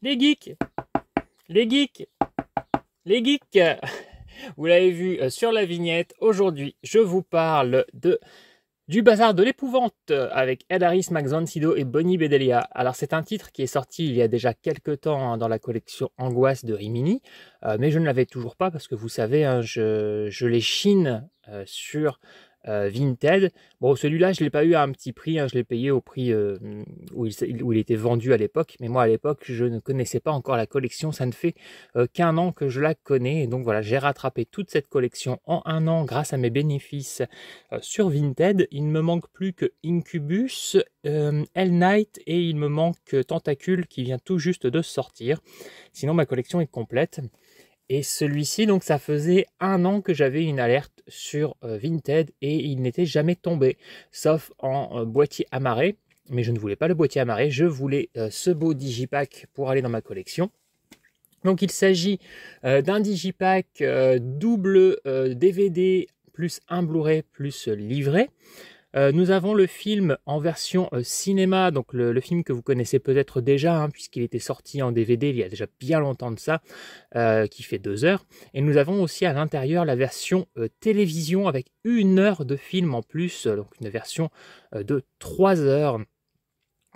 Les geeks, les geeks, les geeks. Vous l'avez vu sur la vignette. Aujourd'hui, je vous parle du bazar de l'épouvante avec Ed Harris, Max von Sydow et Bonnie Bedelia. Alors c'est un titre qui est sorti il y a déjà quelques temps dans la collection Angoisse de Rimini, mais je ne l'avais toujours pas parce que vous savez, je les chine sur Vinted. Bon, celui-là, je ne l'ai pas eu à un petit prix, je l'ai payé au prix où il était vendu à l'époque. Mais moi, à l'époque, je ne connaissais pas encore la collection. Ça ne fait qu'un an que je la connais. Et donc voilà, j'ai rattrapé toute cette collection en un an grâce à mes bénéfices sur Vinted. Il ne me manque plus que Incubus, Hell Knight et il me manque Tentacule qui vient tout juste de sortir. Sinon, ma collection est complète. Et celui-ci, donc ça faisait un an que j'avais une alerte sur Vinted et il n'était jamais tombé, sauf en boîtier amarré. Mais je ne voulais pas le boîtier amarré, je voulais ce beau digipack pour aller dans ma collection. Donc il s'agit d'un digipack double DVD plus un Blu-ray plus livret. Nous avons le film en version cinéma, donc le film que vous connaissez peut-être déjà, puisqu'il était sorti en DVD il y a déjà bien longtemps de ça, qui fait 2 heures. Et nous avons aussi à l'intérieur la version télévision avec 1 heure de film en plus, donc une version de 3 heures.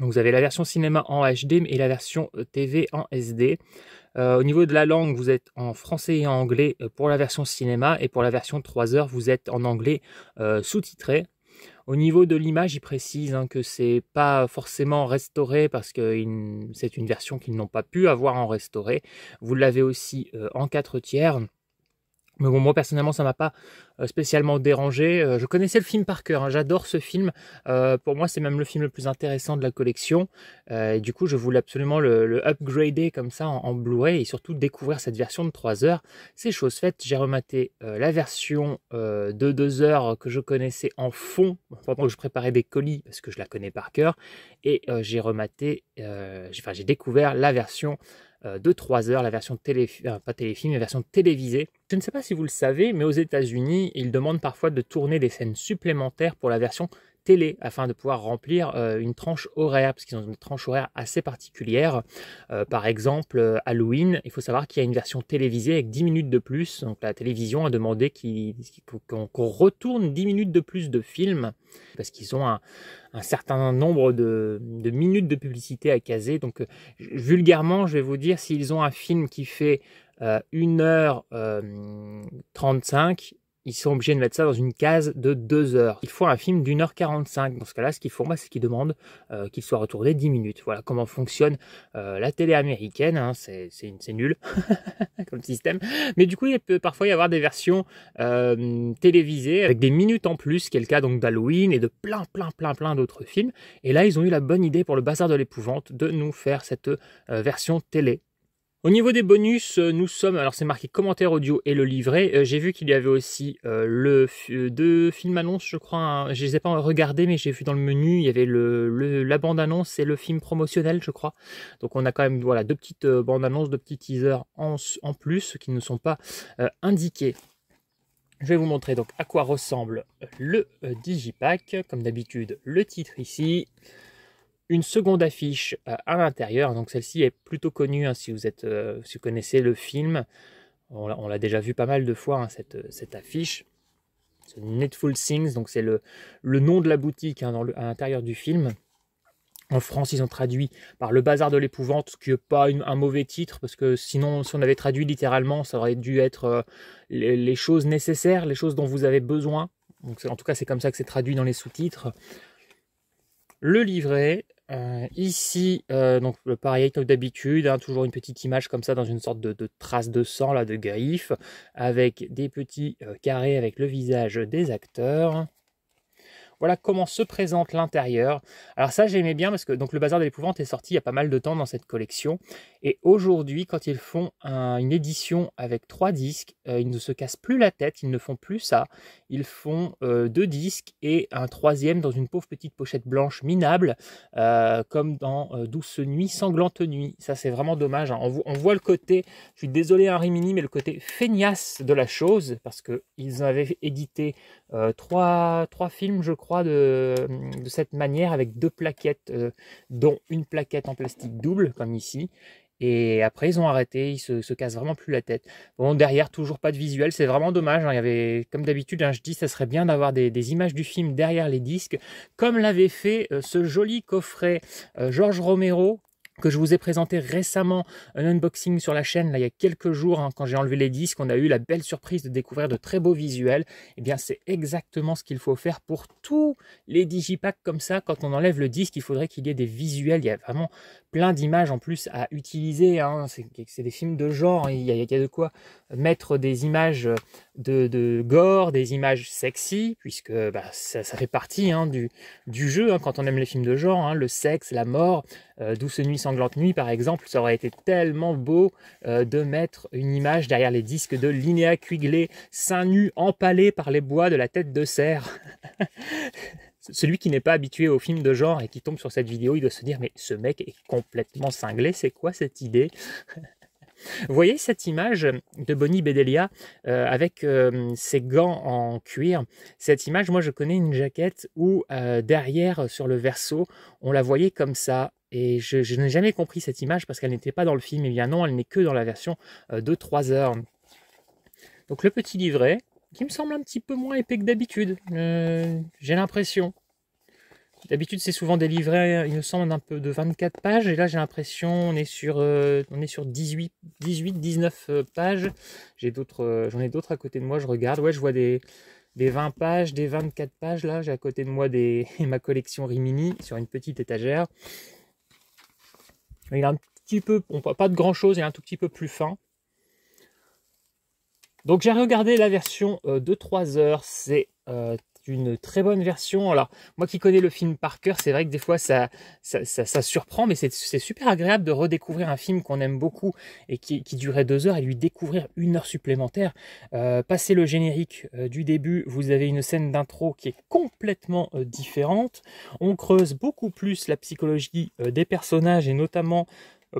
Donc vous avez la version cinéma en HD et la version TV en SD. Au niveau de la langue, vous êtes en français et en anglais pour la version cinéma, et pour la version 3 heures, vous êtes en anglais sous-titré. Au niveau de l'image, ils précisent que c'est pas forcément restauré parce que c'est une version qu'ils n'ont pas pu avoir en restauré. Vous l'avez aussi en 4/3. Mais bon, moi personnellement, ça m'a pas spécialement dérangé. Je connaissais le film par cœur, j'adore ce film. Pour moi, c'est même le film le plus intéressant de la collection. Et du coup, je voulais absolument le upgrader comme ça en Blu-ray et surtout découvrir cette version de 3 heures. C'est chose faite, j'ai rematé la version de 2 heures que je connaissais en fond pendant que je préparais des colis parce que je la connais par cœur. Et j'ai découvert la version de 3 heures, la version pas téléfilm, la version télévisée. Je ne sais pas si vous le savez, mais aux États-Unis, ils demandent parfois de tourner des scènes supplémentaires pour la version télé afin de pouvoir remplir une tranche horaire, parce qu'ils ont une tranche horaire assez particulière. Par exemple, Halloween, il faut savoir qu'il y a une version télévisée avec 10 minutes de plus. Donc la télévision a demandé qu'on retourne 10 minutes de plus de films, parce qu'ils ont un certain nombre de minutes de publicité à caser. Donc vulgairement, je vais vous dire, s'ils ont un film qui fait 1h35, ils sont obligés de mettre ça dans une case de 2 heures. Il faut un film d'1h45. Dans ce cas-là, ce qu'ils font, c'est qu'ils demandent qu'il soit retourné 10 minutes. Voilà comment fonctionne la télé américaine. C'est nul comme système. Mais du coup, il peut parfois y avoir des versions télévisées avec des minutes en plus, qui est le cas donc d'Halloween et de plein d'autres films. Et là, ils ont eu la bonne idée pour le bazar de l'épouvante de nous faire cette version télé. Au niveau des bonus, nous sommes, alors c'est marqué commentaire audio et le livret. J'ai vu qu'il y avait aussi 2 films annonces, je crois. Je les ai pas regardés, mais j'ai vu dans le menu, il y avait la bande-annonce et le film promotionnel, je crois. Donc on a quand même 2 petites bandes-annonces, 2 petits teasers en plus qui ne sont pas indiqués. Je vais vous montrer donc à quoi ressemble le digipack. Comme d'habitude, le titre ici. Une seconde affiche à l'intérieur, donc celle-ci est plutôt connue si vous connaissez le film. On l'a déjà vu pas mal de fois, cette affiche. C'est Needful Things, donc c'est le nom de la boutique à l'intérieur du film. En France, ils ont traduit par le bazar de l'épouvante, ce qui n'est pas un mauvais titre, parce que sinon, si on avait traduit littéralement, ça aurait dû être les choses nécessaires, les choses dont vous avez besoin. Donc, en tout cas, c'est comme ça que c'est traduit dans les sous-titres. Le livret, ici, donc pareil comme d'habitude, toujours une petite image comme ça dans une sorte de trace de sang, là, de griffe, avec des petits carrés avec le visage des acteurs. Voilà comment se présente l'intérieur. Alors ça, j'aimais bien parce que donc le bazar de l'épouvante est sorti il y a pas mal de temps dans cette collection. Et aujourd'hui, quand ils font une édition avec 3 disques, ils ne se cassent plus la tête, ils ne font plus ça. Ils font 2 disques et un 3e dans une pauvre petite pochette blanche minable, comme dans Douce Nuit, Sanglante Nuit. Ça, c'est vraiment dommage. On voit le côté, je suis désolé Rimini, mais le côté feignasse de la chose, parce qu'ils avaient édité 3 films, je crois, de cette manière, avec 2 plaquettes, dont une plaquette en plastique double, comme ici. Et après, ils ont arrêté, ils se cassent vraiment plus la tête. Bon, derrière, toujours pas de visuel, c'est vraiment dommage. Hein. Il y avait, comme d'habitude, hein, je dis, ça serait bien d'avoir des images du film derrière les disques, comme l'avait fait ce joli coffret George Romero, que je vous ai présenté récemment un unboxing sur la chaîne, là, il y a quelques jours, hein, quand j'ai enlevé les disques, on a eu la belle surprise de découvrir de très beaux visuels. Eh bien, c'est exactement ce qu'il faut faire pour tous les digipacks comme ça. Quand on enlève le disque, il faudrait qu'il y ait des visuels. Il y a vraiment plein d'images en plus à utiliser. Hein. C'est des films de genre. Il y a de quoi mettre des images de gore, des images sexy, puisque bah, ça fait partie hein, du jeu hein, quand on aime les films de genre, hein, le sexe, la mort. Douce nuit, sanglante nuit, par exemple, ça aurait été tellement beau de mettre une image derrière les disques de Linnea Quigley, seins nus empalés par les bois de la tête de cerf. Celui qui n'est pas habitué aux films de genre et qui tombe sur cette vidéo, il doit se dire « Mais ce mec est complètement cinglé, c'est quoi cette idée ?» Vous voyez cette image de Bonnie Bedelia avec ses gants en cuir. Cette image, moi je connais une jaquette où derrière sur le verso, on la voyait comme ça. Et je n'ai jamais compris cette image parce qu'elle n'était pas dans le film. Eh bien non, elle n'est que dans la version de 3 heures. Donc le petit livret, qui me semble un petit peu moins épais que d'habitude. J'ai l'impression. D'habitude, c'est souvent des livrets, il me semble, d'un peu de 24 pages. Et là, j'ai l'impression on est sur 18, 19 pages. J'en ai d'autres à côté de moi, je regarde. Ouais, je vois des 20 pages, des 24 pages. Là, j'ai à côté de moi ma collection Rimini sur une petite étagère. Il est un petit peu, pas de grand chose, il est un tout petit peu plus fin. Donc j'ai regardé la version de 3 heures, c'est une très bonne version. Alors moi qui connais le film par cœur, c'est vrai que des fois ça surprend, mais c'est super agréable de redécouvrir un film qu'on aime beaucoup et qui durait 2 heures et lui découvrir 1 heure supplémentaire. Passé le générique du début, vous avez une scène d'intro qui est complètement différente. On creuse beaucoup plus la psychologie des personnages et notamment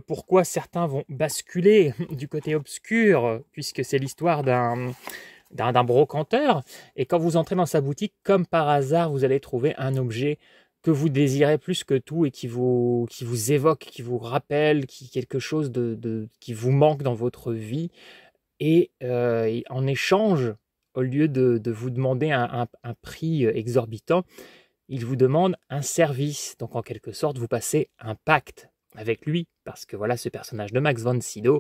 pourquoi certains vont basculer du côté obscur, puisque c'est l'histoire d'un brocanteur. Et quand vous entrez dans sa boutique, comme par hasard, vous allez trouver un objet que vous désirez plus que tout et qui vous évoque, qui vous rappelle quelque chose qui vous manque dans votre vie. Et en échange, au lieu de vous demander un prix exorbitant, il vous demande un service. Donc en quelque sorte, vous passez un pacte avec lui, parce que voilà, ce personnage de Max von Sydow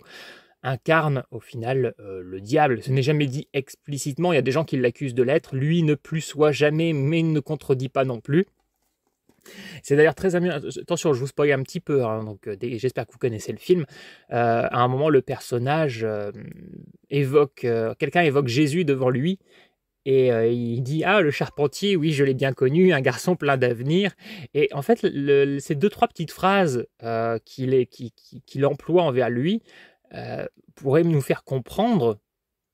incarne au final le diable. Ce n'est jamais dit explicitement, il y a des gens qui l'accusent de l'être, lui ne plus soit jamais, mais ne contredit pas non plus. C'est d'ailleurs très amusant, attention je vous spoil un petit peu, hein, donc j'espère que vous connaissez le film. À un moment le personnage quelqu'un évoque Jésus devant lui, et il dit « Ah, le charpentier, oui, je l'ai bien connu, un garçon plein d'avenir. » Et en fait, ces 2-3 petites phrases qu'il emploie envers lui pourraient nous faire comprendre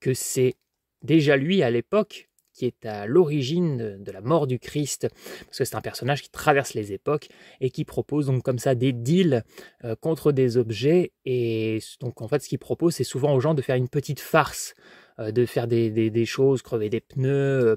que c'est déjà lui, à l'époque, qui est à l'origine de la mort du Christ. Parce que c'est un personnage qui traverse les époques et qui propose donc comme ça des deals contre des objets. Et donc, en fait, ce qu'il propose, c'est souvent aux gens de faire une petite farce, de faire des choses, crever des pneus,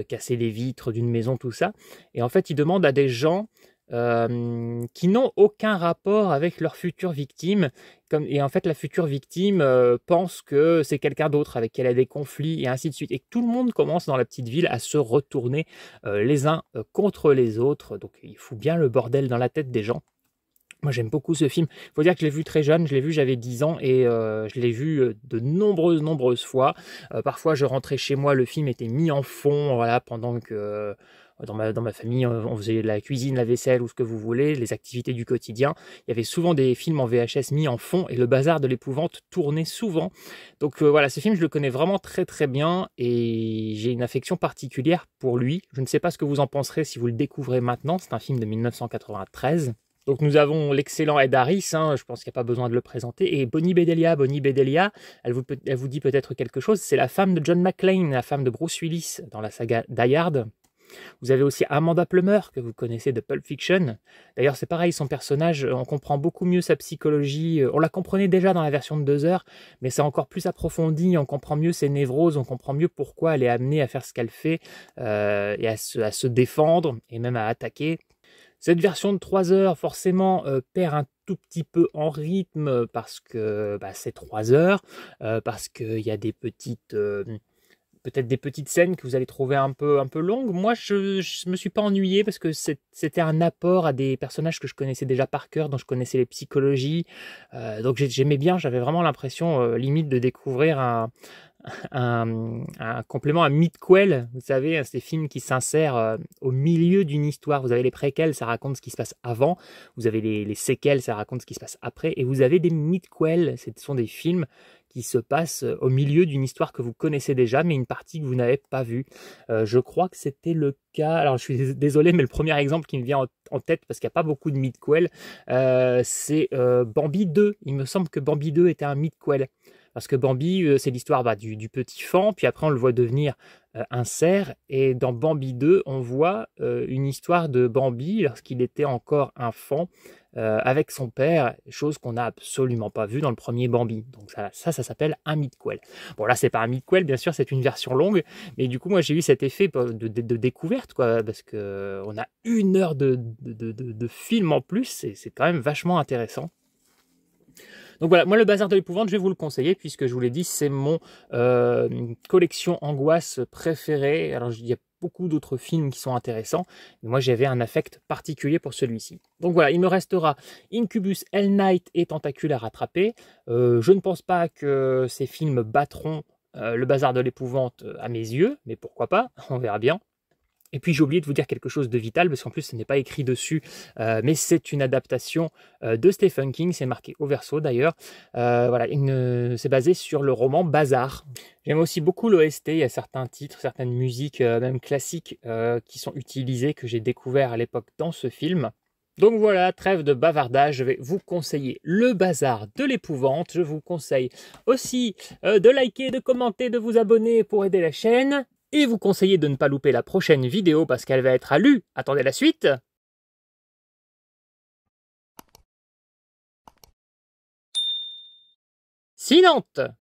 casser les vitres d'une maison, tout ça. Et en fait, il demande à des gens qui n'ont aucun rapport avec leur future victime. Et en fait, la future victime pense que c'est quelqu'un d'autre avec qui elle a des conflits et ainsi de suite. Et tout le monde commence dans la petite ville à se retourner les uns contre les autres. Donc, il fout bien le bordel dans la tête des gens. Moi, j'aime beaucoup ce film. Il faut dire que je l'ai vu très jeune, j'avais 10 ans et je l'ai vu de nombreuses fois. Parfois, je rentrais chez moi, le film était mis en fond, voilà, pendant que dans ma famille, on faisait la cuisine, la vaisselle ou ce que vous voulez, les activités du quotidien. Il y avait souvent des films en VHS mis en fond et le bazar de l'épouvante tournait souvent. Donc voilà, ce film, je le connais vraiment très très bien et j'ai une affection particulière pour lui. Je ne sais pas ce que vous en penserez si vous le découvrez maintenant. C'est un film de 1993. Donc nous avons l'excellent Ed Harris, hein, je pense qu'il n'y a pas besoin de le présenter, et Bonnie Bedelia, elle vous dit peut-être quelque chose, c'est la femme de John McClane, la femme de Bruce Willis dans la saga Die Hard. Vous avez aussi Amanda Plummer, que vous connaissez de Pulp Fiction. D'ailleurs, c'est pareil, son personnage, on comprend beaucoup mieux sa psychologie. On la comprenait déjà dans la version de 2 heures, mais c'est encore plus approfondi. On comprend mieux ses névroses, on comprend mieux pourquoi elle est amenée à faire ce qu'elle fait et à se défendre et même à attaquer. Cette version de 3 heures, forcément, perd un tout petit peu en rythme parce que c'est 3 heures, parce qu'il y a des petites... peut-être des petites scènes que vous allez trouver un peu longues. Moi, je me suis pas ennuyé parce que c'était un apport à des personnages que je connaissais déjà par cœur, dont je connaissais les psychologies. Donc j'aimais bien, j'avais vraiment l'impression limite de découvrir un complément, un midquel, vous savez, ces films qui s'insèrent au milieu d'une histoire. Vous avez les préquels, ça raconte ce qui se passe avant, vous avez les séquels, ça raconte ce qui se passe après, et vous avez des midquels, ce sont des films qui se passent au milieu d'une histoire que vous connaissez déjà, mais une partie que vous n'avez pas vue. Je crois que c'était le cas, alors je suis désolé, mais le premier exemple qui me vient en tête, parce qu'il n'y a pas beaucoup de midquel, c'est Bambi 2. Il me semble que Bambi 2 était un midquel. Parce que Bambi, c'est l'histoire du petit faon, puis après on le voit devenir un cerf, et dans Bambi 2, on voit une histoire de Bambi lorsqu'il était encore un faon, avec son père, chose qu'on n'a absolument pas vue dans le premier Bambi. Donc ça s'appelle un midquel. Bon là, c'est pas un midquel, bien sûr, c'est une version longue, mais du coup, moi j'ai eu cet effet de découverte, quoi, parce que on a 1 heure de film en plus, c'est quand même vachement intéressant. Donc voilà, moi le Bazar de l'épouvante, je vais vous le conseiller puisque je vous l'ai dit, c'est mon collection angoisse préférée. Alors il y a beaucoup d'autres films qui sont intéressants, mais moi j'avais un affect particulier pour celui-ci. Donc voilà, il me restera Incubus, Hell Night et Tentacule à rattraper. Je ne pense pas que ces films battront le Bazar de l'épouvante à mes yeux, mais pourquoi pas, on verra bien. Et puis j'ai oublié de vous dire quelque chose de vital, parce qu'en plus ce n'est pas écrit dessus, mais c'est une adaptation de Stephen King, c'est marqué au verso d'ailleurs. Voilà, c'est basé sur le roman Bazar. J'aime aussi beaucoup l'OST, il y a certains titres, certaines musiques, même classiques, qui sont utilisées, que j'ai découvert à l'époque dans ce film. Donc voilà, trêve de bavardage, je vais vous conseiller le Bazar de l'épouvante. Je vous conseille aussi de liker, de commenter, de vous abonner pour aider la chaîne. Et vous conseillez de ne pas louper la prochaine vidéo parce qu'elle va être à lu. Attendez la suite. Sinante.